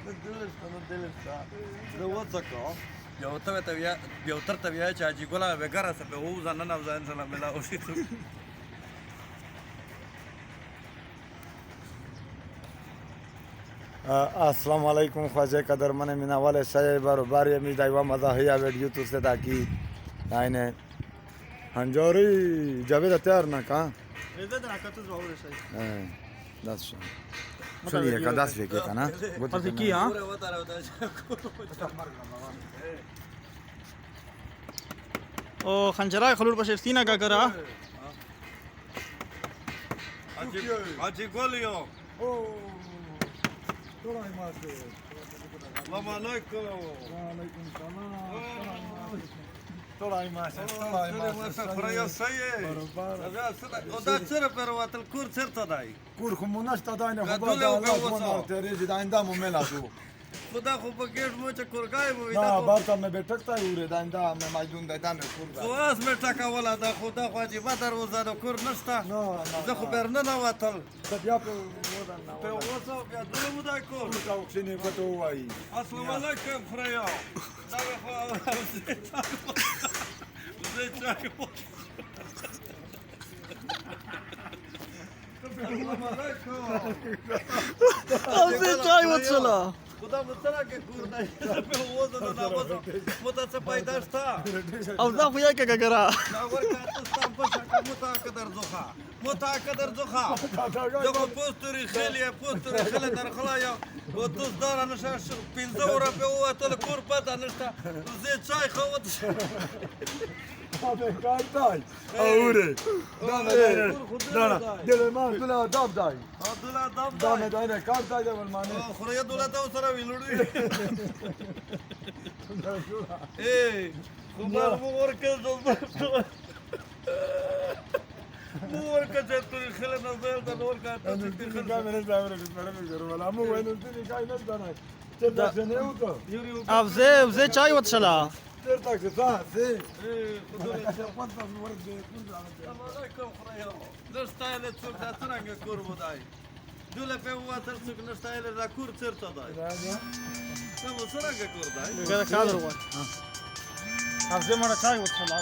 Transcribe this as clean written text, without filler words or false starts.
Nu delesta. Da whatsapp. Eu tătă via aici, agigola vegara să pe uza nana uza înțela me la ositu. अस्सलाम वालेकुम ख्वाजा कदर मने मिना वाले सही बार ये मी दाइवा मजा है या वीडियो तो से ताकि आइने हंजोरी जावेद तयार ना का Vedeți dacă tu zvau de eh das شنو का das ve का ना Poate ki ha? Ura votare uda. O खंजरा खलूर पाशे सीना का करा Agigolio. oh tolai mate Mama noico. alaikum salam tolai mate Fraia saie. Oda cere pe roatel cur certa dai. kur khumunash ta dayne Gadule khaba u da bevosa. Allah tereji da inda mumela tu Khuda khu paket moche kurgai mu na barta me betakta ure da inda me majdun da dame kurda خواس مې ټکا ولا دا خدا خو چې بدر وزه د کور نشته no زه خو برنه نه وتل بیا په ودان په وڅو بیا دله مو دا کور دا وښینه پته وایي السلام علیکم فریا دا خو زه چاکو السلام علیکم او زه چای وڅلا خدا مسترا کې کور دی په وزه نه وځه مته څه پیدا شته او دا خو یې کا کرا دا ورکه تاسو په شکه متاکدر زوخه متاکدر زوخه دغه پوسټوري خلیه پوسټوري خله در خلایا و تو دار نشه 15 اورو په وته کور پته نشته زه چای خو وته Ave cartai aure dana dele man tula dab dai عبدالله دم dana dana cartai de mane خوریا دولت او سره ویلوړي اے خبر مو ورکه مو ورکه چې تو خله نه زل د نور کا ته Anul tini kamera zavre bismillah me garu wala mu anul tini kai nas dana te da jene uto او زه چای وڅلا te tak se sa se Assalamualaikum خوریا نستایل څوک دا څنګه کور ودای دله په واتر څوک نستایل را کور چرته دای نو څنګه کور دای ګره کادر و او زه مړه چای وڅلا